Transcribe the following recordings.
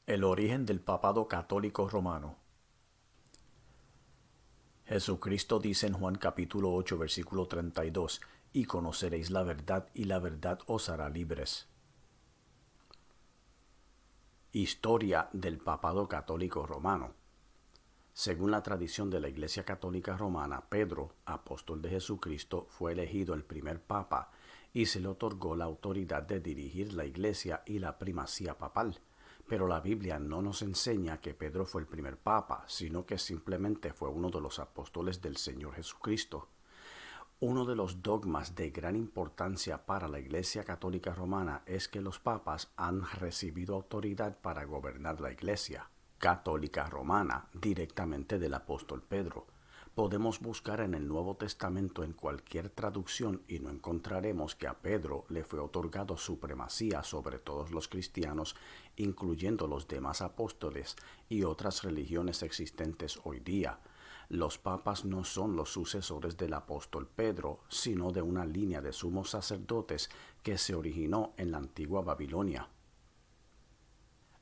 El origen del papado católico romano. Jesucristo dice en Juan capítulo 8 versículo 32, y conoceréis la verdad y la verdad os hará libres. Historia del papado católico romano. Según la tradición de la Iglesia Católica Romana, Pedro, apóstol de Jesucristo, fue elegido el primer papa y se le otorgó la autoridad de dirigir la Iglesia y la primacía papal. Pero la Biblia no nos enseña que Pedro fue el primer papa, sino que simplemente fue uno de los apóstoles del Señor Jesucristo. Uno de los dogmas de gran importancia para la Iglesia Católica Romana es que los papas han recibido autoridad para gobernar la Iglesia Católica Romana directamente del apóstol Pedro. Podemos buscar en el Nuevo Testamento en cualquier traducción y no encontraremos que a Pedro le fue otorgado supremacía sobre todos los cristianos, incluyendo los demás apóstoles y otras religiones existentes hoy día. Los papas no son los sucesores del apóstol Pedro, sino de una línea de sumos sacerdotes que se originó en la antigua Babilonia.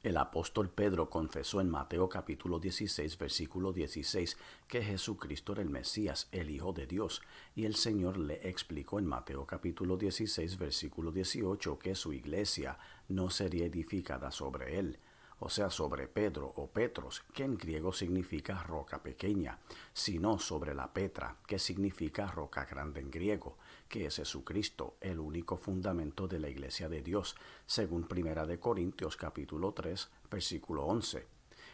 El apóstol Pedro confesó en Mateo capítulo 16, versículo 16, que Jesucristo era el Mesías, el Hijo de Dios, y el Señor le explicó en Mateo capítulo 16, versículo 18, que su iglesia no sería edificada sobre él, o sea, sobre Pedro o Petros, que en griego significa roca pequeña, sino sobre la Petra, que significa roca grande en griego, que es Jesucristo, el único fundamento de la iglesia de Dios, según 1 Corintios capítulo 3, versículo 11.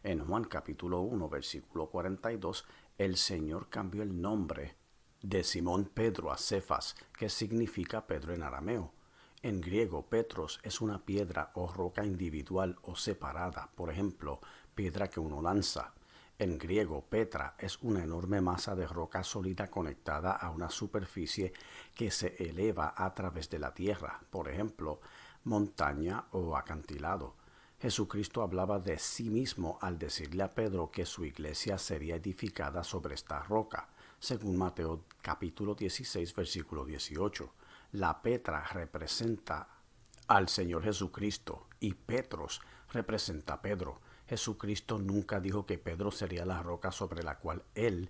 En Juan capítulo 1, versículo 42, el Señor cambió el nombre de Simón Pedro a Cefas, que significa Pedro en arameo. En griego, Petros es una piedra o roca individual o separada, por ejemplo, piedra que uno lanza. En griego, Petra es una enorme masa de roca sólida conectada a una superficie que se eleva a través de la tierra, por ejemplo, montaña o acantilado. Jesucristo hablaba de sí mismo al decirle a Pedro que su iglesia sería edificada sobre esta roca, según Mateo capítulo 16, versículo 18. La Petra representa al Señor Jesucristo y Petros representa a Pedro. Jesucristo nunca dijo que Pedro sería la roca sobre la cual él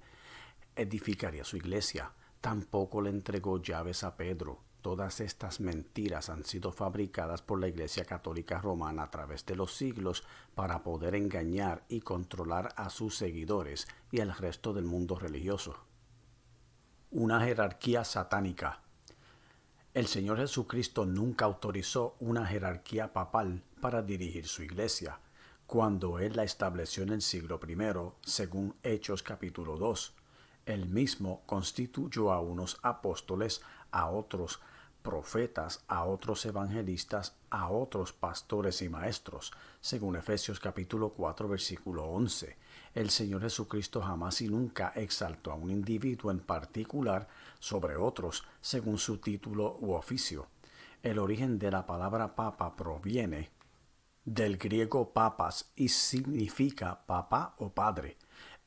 edificaría su iglesia. Tampoco le entregó llaves a Pedro. Todas estas mentiras han sido fabricadas por la Iglesia Católica Romana a través de los siglos para poder engañar y controlar a sus seguidores y al resto del mundo religioso. Una jerarquía satánica. El Señor Jesucristo nunca autorizó una jerarquía papal para dirigir su iglesia, cuando Él la estableció en el siglo I, según Hechos capítulo 2. Él mismo constituyó a unos apóstoles, a otros profetas, a otros evangelistas, a otros pastores y maestros, según Efesios capítulo 4, versículo 11. El Señor Jesucristo jamás y nunca exaltó a un individuo en particular sobre otros, según su título u oficio. El origen de la palabra papa proviene del griego papas y significa papá o padre.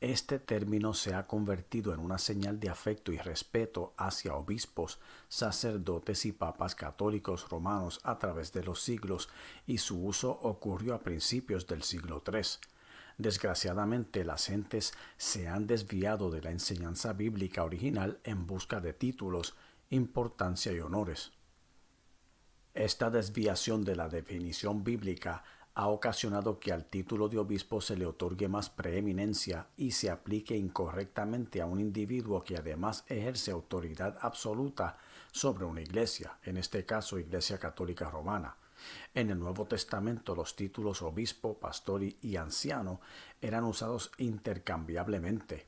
Este término se ha convertido en una señal de afecto y respeto hacia obispos, sacerdotes y papas católicos romanos a través de los siglos, y su uso ocurrió a principios del siglo III. Desgraciadamente, las gentes se han desviado de la enseñanza bíblica original en busca de títulos, importancia y honores. Esta desviación de la definición bíblica ha ocasionado que al título de obispo se le otorgue más preeminencia y se aplique incorrectamente a un individuo que además ejerce autoridad absoluta sobre una iglesia, en este caso Iglesia Católica Romana. En el Nuevo Testamento los títulos obispo, pastor y anciano eran usados intercambiablemente.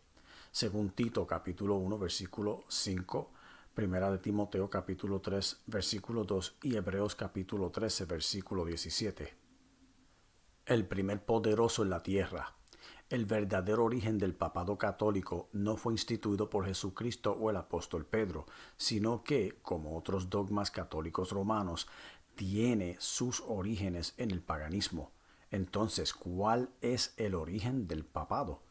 Según Tito capítulo 1 versículo 5, Primera de Timoteo capítulo 3 versículo 2 y Hebreos capítulo 13 versículo 17. El primer poderoso en la tierra. El verdadero origen del papado católico no fue instituido por Jesucristo o el apóstol Pedro, sino que, como otros dogmas católicos romanos, tiene sus orígenes en el paganismo. Entonces, ¿cuál es el origen del papado?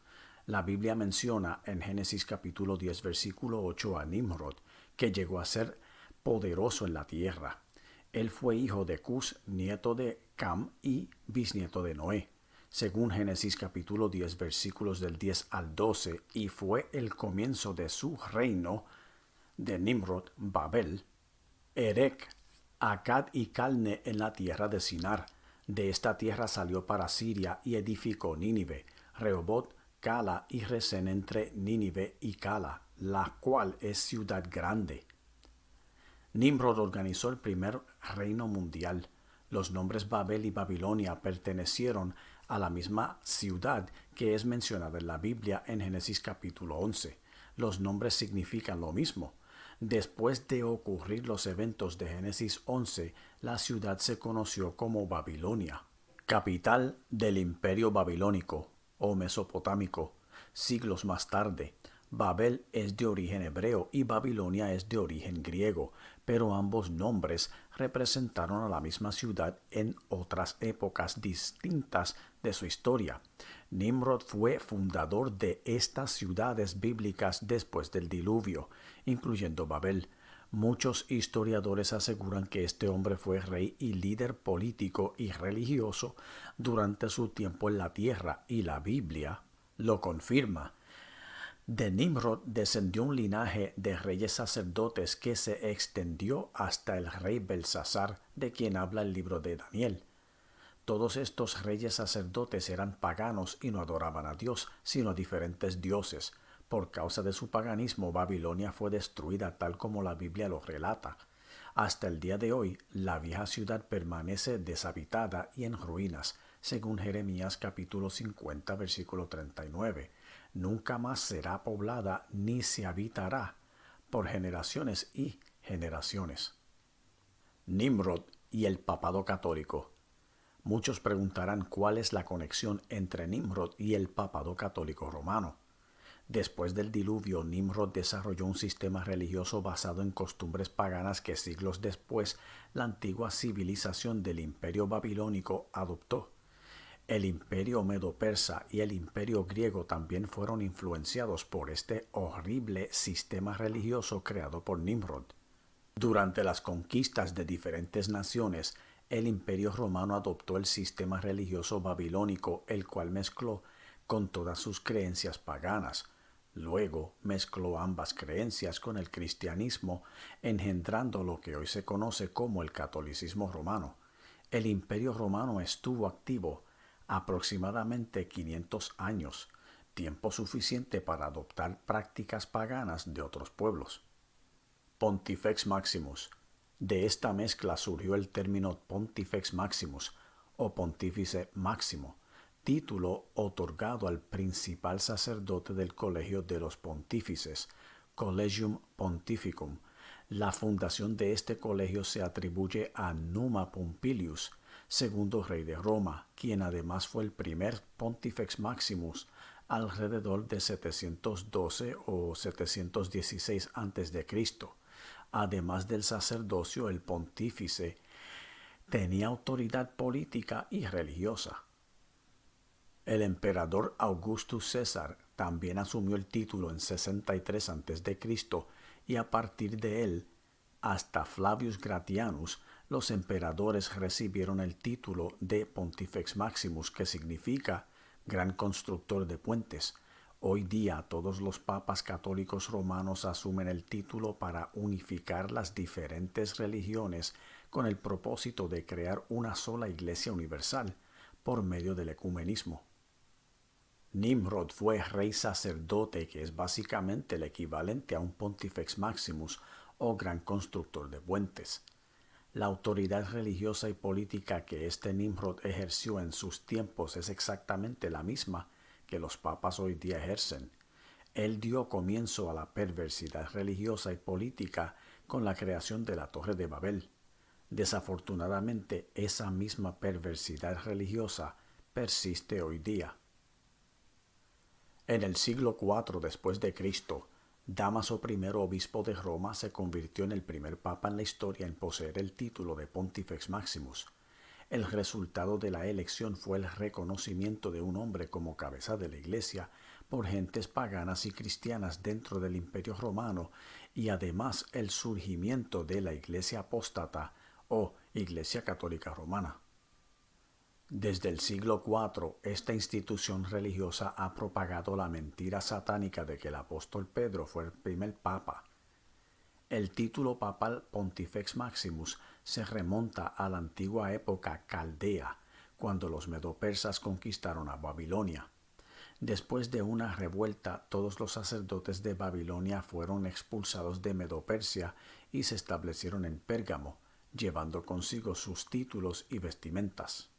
La Biblia menciona en Génesis capítulo 10 versículo 8 a Nimrod, que llegó a ser poderoso en la tierra. Él fue hijo de Cus, nieto de Cam y bisnieto de Noé. según Génesis capítulo 10 versículos del 10 al 12, y fue el comienzo de su reino de Nimrod, Babel, Erec, Accad y Calne en la tierra de Sinar. De esta tierra salió para Siria y edificó Nínive, Rehoboth, Cala y Resén entre Nínive y Cala, la cual es ciudad grande. Nimrod organizó el primer reino mundial. Los nombres Babel y Babilonia pertenecieron a la misma ciudad que es mencionada en la Biblia en Génesis capítulo 11. Los nombres significan lo mismo. Después de ocurrir los eventos de Génesis 11, la ciudad se conoció como Babilonia, capital del imperio babilónico o mesopotámico. Siglos más tarde, Babel es de origen hebreo y Babilonia es de origen griego, pero ambos nombres representaron a la misma ciudad en otras épocas distintas de su historia. Nimrod fue fundador de estas ciudades bíblicas después del diluvio, incluyendo Babel. Muchos historiadores aseguran que este hombre fue rey y líder político y religioso durante su tiempo en la tierra, y la Biblia lo confirma. De Nimrod descendió un linaje de reyes sacerdotes que se extendió hasta el rey Belsasar, de quien habla el libro de Daniel. Todos estos reyes sacerdotes eran paganos y no adoraban a Dios, sino a diferentes dioses. Por causa de su paganismo, Babilonia fue destruida tal como la Biblia lo relata. Hasta el día de hoy, la vieja ciudad permanece deshabitada y en ruinas, según Jeremías capítulo 50, versículo 39. Nunca más será poblada ni se habitará por generaciones y generaciones. Nimrod y el papado católico. Muchos preguntarán cuál es la conexión entre Nimrod y el papado católico romano. Después del diluvio, Nimrod desarrolló un sistema religioso basado en costumbres paganas que siglos después la antigua civilización del imperio babilónico adoptó. El imperio medo-persa y el imperio griego también fueron influenciados por este horrible sistema religioso creado por Nimrod. Durante las conquistas de diferentes naciones, el imperio romano adoptó el sistema religioso babilónico, el cual mezcló con todas sus creencias paganas. Luego mezcló ambas creencias con el cristianismo, engendrando lo que hoy se conoce como el catolicismo romano. El imperio romano estuvo activo aproximadamente 500 años, tiempo suficiente para adoptar prácticas paganas de otros pueblos. Pontifex Maximus. De esta mezcla surgió el término Pontifex Maximus o Pontífice Máximo, título otorgado al principal sacerdote del Colegio de los Pontífices, Collegium Pontificum. La fundación de este colegio se atribuye a Numa Pompilius, segundo rey de Roma, quien además fue el primer Pontifex Maximus alrededor de 712 o 716 a.C. Además del sacerdocio, el pontífice tenía autoridad política y religiosa. El emperador Augustus César también asumió el título en 63 a.C. y a partir de él hasta Flavius Gratianus, los emperadores recibieron el título de Pontifex Maximus, que significa gran constructor de puentes. Hoy día todos los papas católicos romanos asumen el título para unificar las diferentes religiones con el propósito de crear una sola iglesia universal por medio del ecumenismo. Nimrod fue rey sacerdote, que es básicamente el equivalente a un Pontifex Maximus o gran constructor de puentes. La autoridad religiosa y política que este Nimrod ejerció en sus tiempos es exactamente la misma que los papas hoy día ejercen. Él dio comienzo a la perversidad religiosa y política con la creación de la Torre de Babel. Desafortunadamente, esa misma perversidad religiosa persiste hoy día. En el siglo IV después de Cristo, Dámaso I, obispo de Roma, se convirtió en el primer papa en la historia en poseer el título de Pontifex Maximus. El resultado de la elección fue el reconocimiento de un hombre como cabeza de la Iglesia por gentes paganas y cristianas dentro del Imperio Romano, y además el surgimiento de la Iglesia apóstata o Iglesia Católica Romana. Desde el siglo IV, esta institución religiosa ha propagado la mentira satánica de que el apóstol Pedro fue el primer papa. El título papal Pontifex Maximus se remonta a la antigua época caldea, cuando los medo-persas conquistaron a Babilonia. Después de una revuelta, todos los sacerdotes de Babilonia fueron expulsados de Medo-Persia y se establecieron en Pérgamo, llevando consigo sus títulos y vestimentas.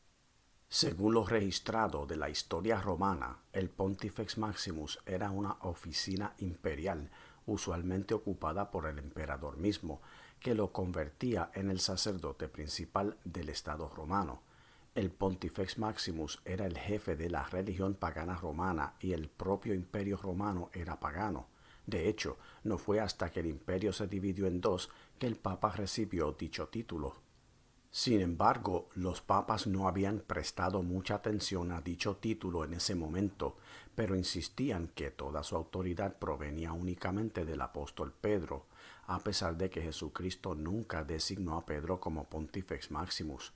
Según lo registrado de la historia romana, el Pontifex Maximus era una oficina imperial, usualmente ocupada por el emperador mismo, que lo convertía en el sacerdote principal del Estado romano. El Pontifex Maximus era el jefe de la religión pagana romana y el propio imperio romano era pagano. De hecho, no fue hasta que el imperio se dividió en dos que el papa recibió dicho título. Sin embargo, los papas no habían prestado mucha atención a dicho título en ese momento, pero insistían que toda su autoridad provenía únicamente del apóstol Pedro, a pesar de que Jesucristo nunca designó a Pedro como Pontifex Maximus.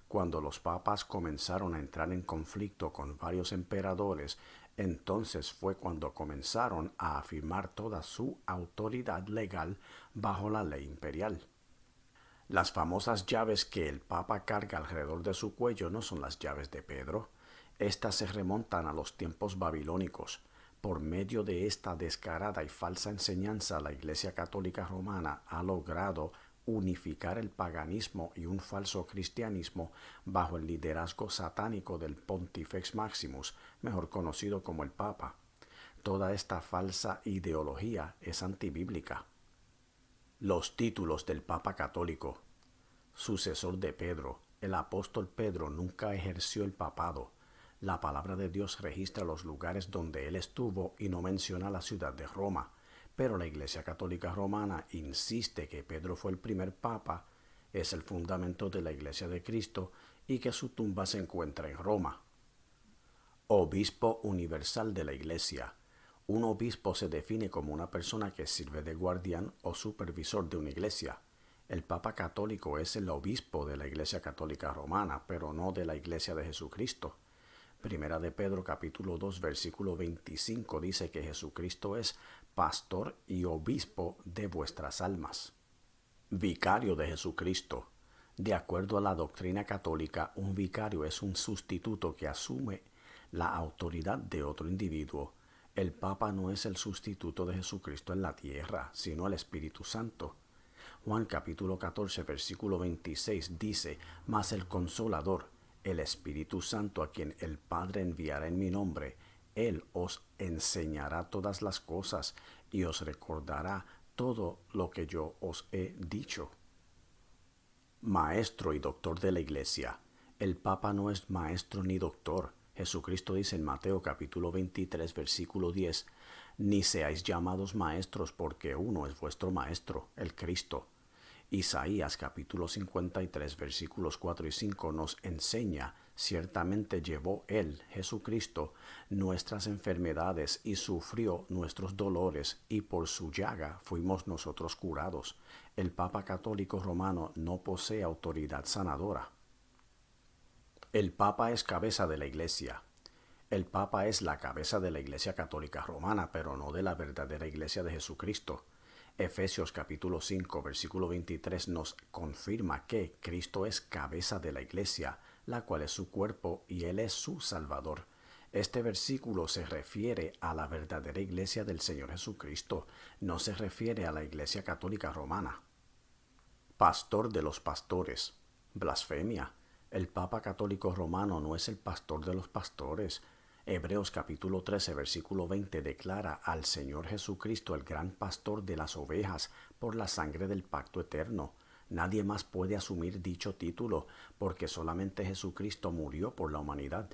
Cuando los papas comenzaron a entrar en conflicto con varios emperadores, entonces fue cuando comenzaron a afirmar toda su autoridad legal bajo la ley imperial. Las famosas llaves que el Papa carga alrededor de su cuello no son las llaves de Pedro. Estas se remontan a los tiempos babilónicos. Por medio de esta descarada y falsa enseñanza, la Iglesia Católica Romana ha logrado unificar el paganismo y un falso cristianismo bajo el liderazgo satánico del Pontifex Maximus, mejor conocido como el Papa. Toda esta falsa ideología es antibíblica. Los títulos del Papa Católico. Sucesor de Pedro. El apóstol Pedro nunca ejerció el papado. La palabra de Dios registra los lugares donde él estuvo y no menciona la ciudad de Roma. Pero la Iglesia Católica Romana insiste que Pedro fue el primer papa, es el fundamento de la Iglesia de Cristo y que su tumba se encuentra en Roma. Obispo universal de la Iglesia. Un obispo se define como una persona que sirve de guardián o supervisor de una iglesia. El Papa Católico es el obispo de la Iglesia Católica Romana, pero no de la Iglesia de Jesucristo. Primera de Pedro capítulo 2 versículo 25 dice que Jesucristo es pastor y obispo de vuestras almas. Vicario de Jesucristo. De acuerdo a la doctrina católica, un vicario es un sustituto que asume la autoridad de otro individuo. El Papa no es el sustituto de Jesucristo en la tierra, sino el Espíritu Santo. Juan capítulo 14 versículo 26 dice: Mas el Consolador, el Espíritu Santo, a quien el Padre enviará en mi nombre, Él os enseñará todas las cosas y os recordará todo lo que yo os he dicho. Maestro y doctor de la Iglesia. El Papa no es maestro ni doctor. Jesucristo dice en Mateo capítulo 23 versículo 10, ni seáis llamados maestros porque uno es vuestro maestro, el Cristo. Isaías capítulo 53 versículos 4 y 5 nos enseña: ciertamente llevó Él, Jesucristo, nuestras enfermedades y sufrió nuestros dolores, y por su llaga fuimos nosotros curados. El Papa Católico Romano no posee autoridad sanadora. El Papa es cabeza de la Iglesia. El Papa es la cabeza de la Iglesia Católica Romana, pero no de la verdadera Iglesia de Jesucristo. Efesios capítulo 5, versículo 23 nos confirma que Cristo es cabeza de la Iglesia, la cual es su cuerpo y Él es su Salvador. Este versículo se refiere a la verdadera Iglesia del Señor Jesucristo, no se refiere a la Iglesia Católica Romana. Pastor de los pastores. Blasfemia. El Papa Católico Romano no es el pastor de los pastores. Hebreos capítulo 13 versículo 20 declara al Señor Jesucristo el gran pastor de las ovejas por la sangre del pacto eterno. Nadie más puede asumir dicho título porque solamente Jesucristo murió por la humanidad.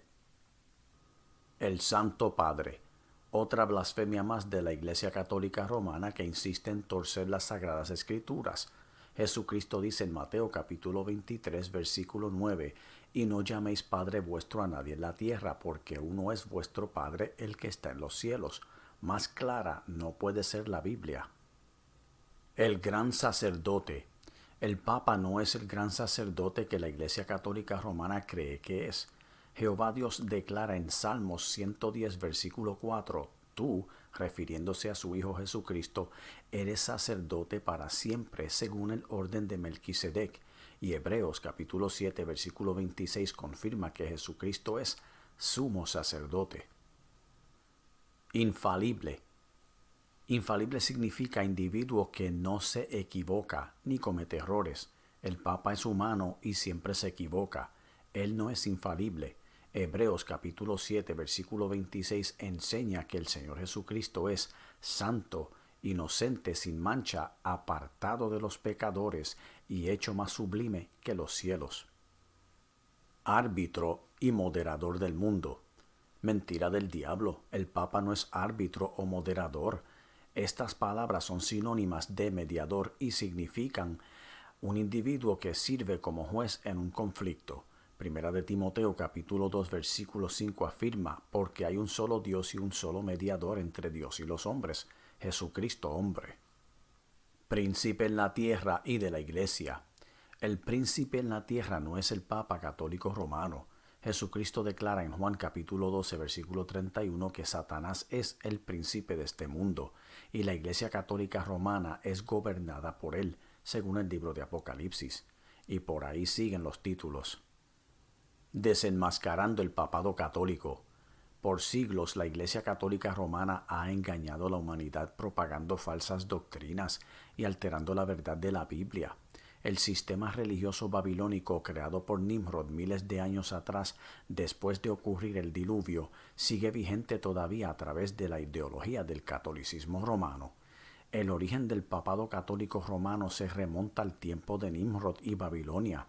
El Santo Padre. Otra blasfemia más de la Iglesia Católica Romana que insiste en torcer las Sagradas Escrituras. Jesucristo dice en Mateo capítulo 23 versículo 9, y no llaméis Padre vuestro a nadie en la tierra, porque uno es vuestro Padre, el que está en los cielos. Más clara no puede ser la Biblia. El gran sacerdote. El Papa no es el gran sacerdote que la Iglesia Católica Romana cree que es. Jehová Dios declara en Salmos 110, versículo 4, tú, refiriéndose a su Hijo Jesucristo, eres sacerdote para siempre según el orden de Melquisedec. Y Hebreos capítulo 7, versículo 26 confirma que Jesucristo es sumo sacerdote. Infalible. Infalible significa individuo que no se equivoca ni comete errores. El Papa es humano y siempre se equivoca. Él no es infalible. Hebreos capítulo 7, versículo 26 enseña que el Señor Jesucristo es santo, inocente, sin mancha, apartado de los pecadores y hecho más sublime que los cielos. Árbitro y moderador del mundo. Mentira del diablo. El Papa no es árbitro o moderador. Estas palabras son sinónimas de mediador y significan un individuo que sirve como juez en un conflicto. Primera de Timoteo capítulo 2 versículo 5 afirma, porque hay un solo Dios y un solo mediador entre Dios y los hombres, Jesucristo hombre. Príncipe en la tierra y de la iglesia. El príncipe en la tierra no es el Papa católico romano. Jesucristo declara en Juan capítulo 12 versículo 31 que Satanás es el príncipe de este mundo y la iglesia católica romana es gobernada por él, según el libro de Apocalipsis. Y por ahí siguen los títulos. Desenmascarando el papado católico. Por siglos la Iglesia Católica Romana ha engañado a la humanidad propagando falsas doctrinas y alterando la verdad de la Biblia. El sistema religioso babilónico creado por Nimrod miles de años atrás, después de ocurrir el diluvio, sigue vigente todavía a través de la ideología del catolicismo romano. El origen del papado católico romano se remonta al tiempo de Nimrod y Babilonia.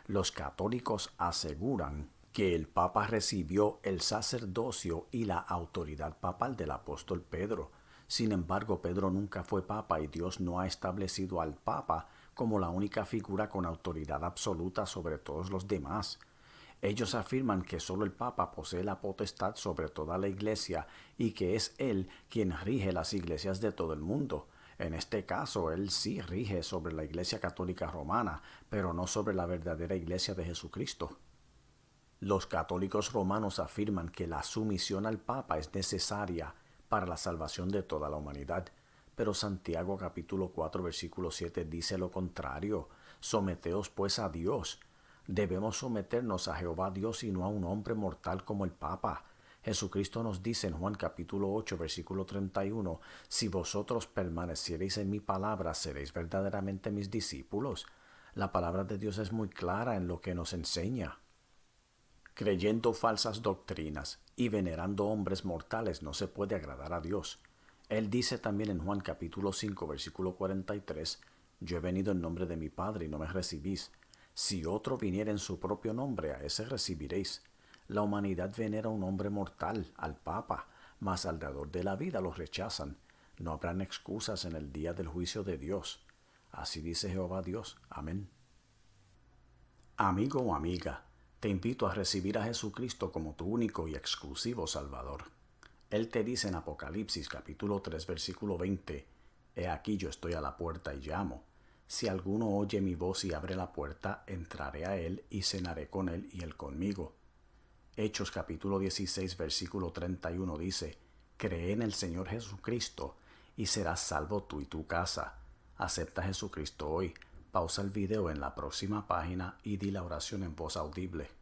Los católicos aseguran que el Papa recibió el sacerdocio y la autoridad papal del apóstol Pedro. Sin embargo, Pedro nunca fue Papa y Dios no ha establecido al Papa como la única figura con autoridad absoluta sobre todos los demás. Ellos afirman que solo el Papa posee la potestad sobre toda la Iglesia y que es él quien rige las iglesias de todo el mundo. En este caso, él sí rige sobre la Iglesia Católica Romana, pero no sobre la verdadera Iglesia de Jesucristo. Los católicos romanos afirman que la sumisión al Papa es necesaria para la salvación de toda la humanidad, pero Santiago capítulo 4 versículo 7 dice lo contrario: someteos pues a Dios. Debemos someternos a Jehová Dios y no a un hombre mortal como el Papa. Jesucristo nos dice en Juan capítulo 8 versículo 31, si vosotros permaneciereis en mi palabra, seréis verdaderamente mis discípulos. La palabra de Dios es muy clara en lo que nos enseña. Creyendo falsas doctrinas y venerando hombres mortales no se puede agradar a Dios. Él dice también en Juan capítulo 5 versículo 43, yo he venido en nombre de mi Padre y no me recibís. Si otro viniera en su propio nombre, a ese recibiréis. La humanidad venera a un hombre mortal, al Papa, mas al dador de la vida los rechazan. No habrán excusas en el día del juicio de Dios. Así dice Jehová Dios. Amén. Amigo o amiga, te invito a recibir a Jesucristo como tu único y exclusivo Salvador. Él te dice en Apocalipsis capítulo 3 versículo 20, He aquí yo estoy a la puerta y llamo. Si alguno oye mi voz y abre la puerta, entraré a él y cenaré con él y él conmigo. Hechos capítulo 16 versículo 31 dice, Cree en el Señor Jesucristo y serás salvo tú y tu casa. Acepta a Jesucristo hoy. Pausa el video en la próxima página y di la oración en voz audible.